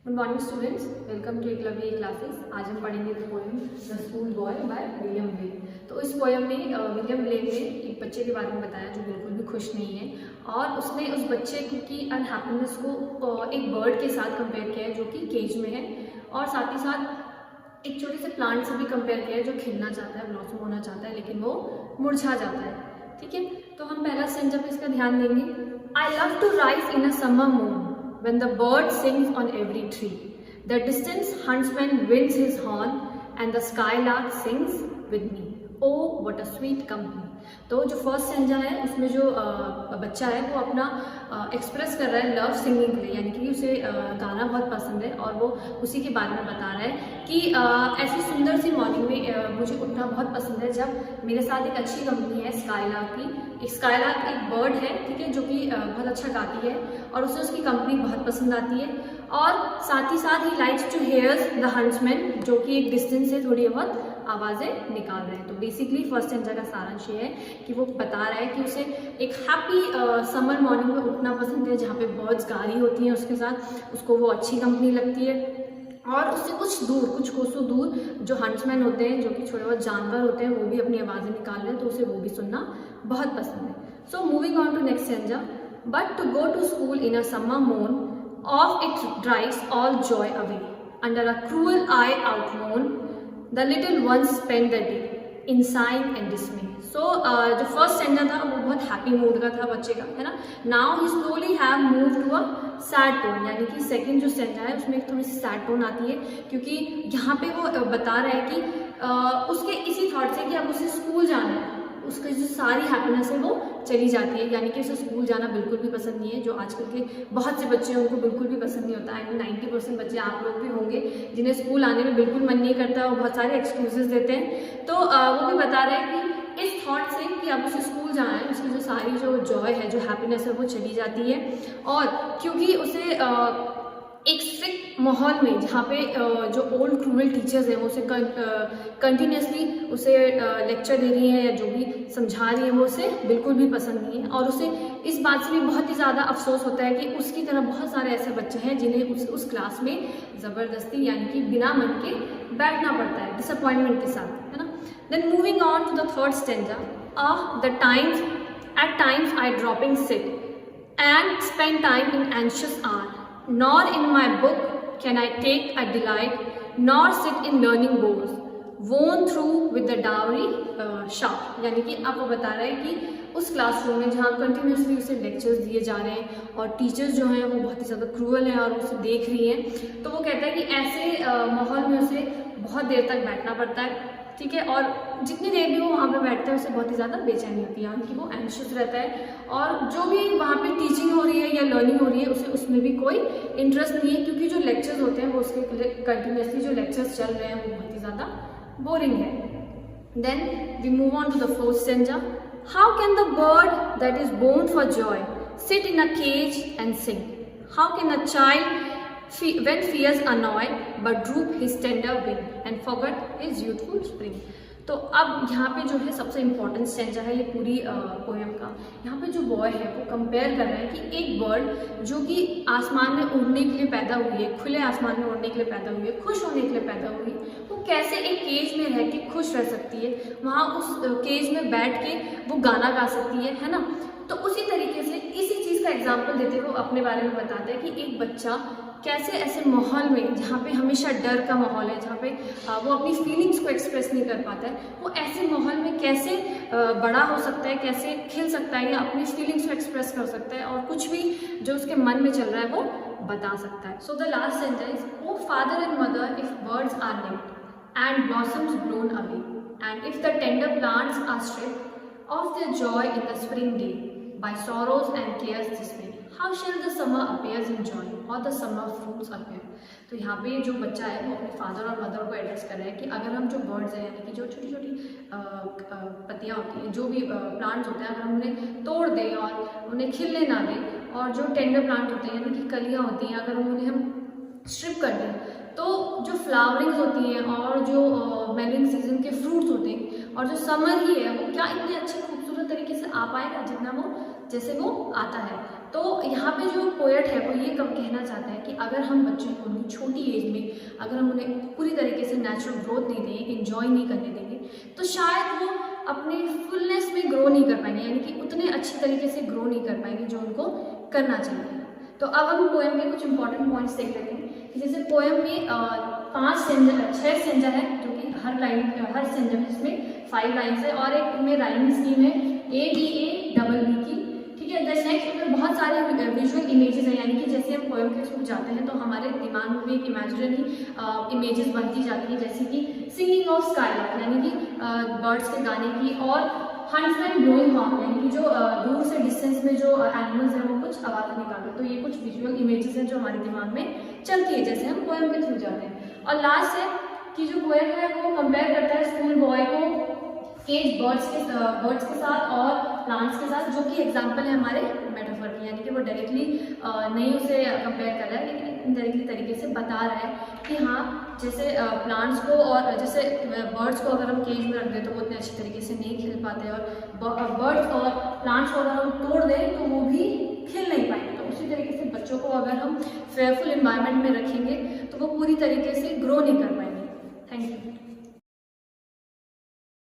Good morning students, welcome to Eklavya classes. आज हम पढ़ेंगे the poem the school boy by William Blake. तो इस पोएम में विलियम ब्लेक ने एक बच्चे के बारे में बताया जो बिल्कुल भी खुश नहीं है, और उसने उस बच्चे की अनहैप्पीनेस को एक बर्ड के साथ कंपेयर किया है जो कि केज में है, और साथ ही साथ एक छोटे से प्लांट से भी कंपेयर किया है जो खिलना चाहता है, ब्लॉसम होना चाहता है, लेकिन वो मुरझा जाता है। ठीक है, तो हम पहला सेंटेंस पे इसका ध्यान देंगे। I love to rise in a summer moon when the bird sings on every tree, the distant huntsman winds his horn, and the skylark sings with me. Oh, what a sweet company. तो जो first सेंजा है उसमें जो बच्चा है वो अपना express कर रहा है लव सिंगिंग के लिए, यानी कि उसे गाना बहुत पसंद है, और वो उसी के बारे में बता रहा है कि ऐसी सुंदर सी मॉर्निंग में मुझे उठना बहुत पसंद है जब मेरे साथ एक अच्छी कंपनी है स्काईलार्क की। एक स्काईलार्क एक बर्ड है, ठीक है, जो कि बहुत अच्छा गाती है और उसे उसकी कंपनी बहुत पसंद आती है, और साथ ही likes to hears the huntsman, जो कि एक डिस्टेंस से थोड़ी बहुत आवाज़ें निकाल रहे हैं। तो बेसिकली फर्स्ट सेंटेंस का सारांश ये है कि वो बता रहा है कि उसे एक हैप्पी समर मॉर्निंग में उठना पसंद है जहाँ पे बर्ड्स गा रही होती हैं उसके साथ, उसको वो अच्छी कंपनी लगती है, और उससे कुछ कोसों दूर जो हंट्समैन होते हैं, जो कि छोटे बहुत जानवर होते हैं, वो भी अपनी आवाज़ें निकाल रहे हैं, तो उसे वो भी सुनना बहुत पसंद है। So moving on to next sentence, but to go to school in a summer मून oh it drives all joy away under a cruel eye outworn the little ones spend the day in sighing and dismay. So जो first sentence था वो बहुत happy mood का था बच्चे का, है ना। Now he slowly have move to a sad tone, यानी कि सेकंड जो सेंटेंस है उसमें एक थोड़ी सी सैड टोन आती है, क्योंकि यहाँ पे वो बता रहा है कि उसके इसी थॉट से कि अब उसे स्कूल जाना है, उसकी जो सारी हैप्पीनेस है वो चली जाती है, यानी कि उसे स्कूल जाना बिल्कुल भी पसंद नहीं है, जो आजकल के बहुत से बच्चे हैं उनको बिल्कुल भी पसंद नहीं होता है। 90% बच्चे आप लोग भी होंगे जिन्हें स्कूल आने में बिल्कुल मन नहीं करता, वो बहुत सारे एक्सक्यूजेस देते हैं। तो वो भी बता रहे हैं कि इस थॉट से कि अब उसे स्कूल जाना है, उसकी जो सारी जो जॉय है, जो हैप्पीनेस है वो चली जाती है, और क्योंकि उसे एक स्ट्रिक्ट माहौल में जहाँ पे जो ओल्ड क्रूअल टीचर्स हैं वो उसे कंटिन्यूसली उसे लेक्चर दे रही हैं या जो भी समझा रही हैं, वो उसे बिल्कुल भी पसंद नहीं है, और उसे इस बात से भी बहुत ही ज़्यादा अफसोस होता है कि उसकी तरह बहुत सारे ऐसे बच्चे हैं जिन्हें उस क्लास में ज़बरदस्ती यानी कि बिना मन के बैठना पड़ता है, डिसअपॉइंटमेंट के साथ, है ना। Then moving on to the third stanza, the times at times I dropping sit and spend time in anxious hour, nor in my book can I take a delight, nor sit in learning bores, worn through with the dowry sharp। यानी कि आप वो बता रहे हैं कि उस classroom में जहाँ कंटिन्यूसली उसे लेक्चर्स दिए जा रहे हैं और टीचर्स जो हैं वो बहुत ही ज़्यादा क्रूअल हैं और उसे देख रही हैं, तो वो कहता है कि ऐसे माहौल में उसे बहुत देर तक बैठना पड़ता है, ठीक है, और जितनी देर भी वो वहाँ पे बैठता है उसे बहुत ही ज़्यादा बेचैनी होती है, यानी कि वो एंशियस रहता है, और जो भी वहाँ पे टीचिंग हो रही है या लर्निंग हो रही है उसे उसमें भी कोई इंटरेस्ट नहीं है, क्योंकि जो लेक्चर्स होते हैं वो उसके कंटिन्यूसली जो लेक्चर्स चल रहे हैं वो बहुत ही ज़्यादा बोरिंग है। Then we move on to the fourth stanza, how can the bird that is born for joy sit in a cage and sing, how can a child when fears annoy but droop his tender wing and forget his youthful spring। तो अब यहाँ पे जो है सबसे important stanza है ये पूरी पोएम का। यहाँ पे जो बॉय है वो कंपेयर कर रहा है कि एक बर्ड जो कि आसमान में उड़ने के लिए पैदा हुई है, खुले आसमान में उड़ने के लिए पैदा हुई है, खुश होने के लिए पैदा हुई है, वो कैसे एक केज में रह के खुश रह सकती है, वहाँ उस केज में बैठ के वो गाना गा सकती है ना। तो उसी तरीके से इसी चीज़ का एग्जाम्पल देते हुए अपने बारे में बताता है कि एक बच्चा कैसे ऐसे माहौल में जहाँ पे हमेशा डर का माहौल है, जहाँ पे वो अपनी फीलिंग्स को एक्सप्रेस नहीं कर पाता है, वो ऐसे माहौल में कैसे बड़ा हो सकता है, कैसे खिल सकता है या अपनी फीलिंग्स को एक्सप्रेस कर सकता है और कुछ भी जो उसके मन में चल रहा है वो बता सकता है। So the last sentence, O father and mother if birds are nipped and blossoms blown away and if the tender plants are stripped of their joy in the spring day by sorrows and cares dismay, how shall the summer appears in joy or the summer fruits appear। तो यहाँ पे जो बच्चा है वो अपने father और mother को एड्रेस कर रहा है कि अगर हम जो बर्ड्स हैं, यानी कि जो छोटी छोटी पत्तियाँ होती हैं, जो भी प्लांट्स होते हैं, अगर हम उन्हें तोड़ दें और उन्हें खिलने ना दें, और जो टेंडर प्लांट होते हैं यानी कि कलियाँ होती हैं, अगर उन्हें हम स्ट्रिप कर दें, तो जो फ्लावरिंग्स होती हैं और जो मैंगोइंग सीजन के फ्रूट्स होते हैं और जो समर ही है वो क्या इतने अच्छे खूबसूरत तरीके से आ पाएगा जितना वो जैसे वो आता है। तो यहाँ पे जो पोएट है वो ये कब कहना चाहता है कि अगर हम बच्चों को उनकी छोटी एज में अगर हम उन्हें पूरी तरीके से नेचुरल ग्रोथ नहीं देंगे, इंजॉय नहीं करने देंगे, तो शायद वो अपने फुलनेस में ग्रो नहीं कर पाएंगे, यानी कि उतने अच्छी तरीके से ग्रो नहीं कर पाएंगे जो उनको करना चाहिए। तो अब हम पोएम के कुछ इंपॉर्टेंट पॉइंट्स देख लेते हैं कि जैसे पोएम में 6 स्टेंजा है, जो कि हर स्टेंजा में इसमें 5 लाइन्स है और एक में राइमिंग स्कीम है ABA की, ठीक है। द नेक्स्ट में बहुत सारे विजुअल इमेजेस हैं, यानी कि जैसे हम पोएम के थ्रू जाते हैं तो हमारे दिमाग में एक इमेजिनरी इमेजेस बनती जाती हैं, जैसे कि सिंगिंग ऑफ स्काईलार्क यानी कि बर्ड्स के गाने की, और हंट्समैन ब्लोइंग हॉर्न यानी कि जो दूर से डिस्टेंस में जो एनिमल्स हैं वो कुछ आवाज़ निकालते हैं। तो ये कुछ विजुअल इमेजेस हैं जो हमारे दिमाग में चलती है जैसे हम पोएम के थ्रू जाते हैं। और लास्ट है कि जो पोएम है वो कंपेयर करता है स्कूल बॉय को केज बर्ड्स के साथ और प्लांट्स के साथ, जो कि एग्जाम्पल है हमारे मेटाफर की, यानी कि वो डायरेक्टली नहीं उसे कंपेयर कर रहा है लेकिन इनडायरेक्टली तरीके से बता रहा है कि हाँ जैसे प्लांट्स को और जैसे बर्ड्स को अगर हम केज में रख दें तो वो इतने अच्छी तरीके से नहीं खिल पाते, और बर्ड्स और प्लांट्स को अगर हम तोड़ दें तो वो भी खिल नहीं पाएंगे। तो उसी तरीके से बच्चों को अगर हम फेयरफुल इन्वायरमेंट में रखेंगे तो वो पूरी तरीके से ग्रो नहीं कर पाएंगे। Thank you.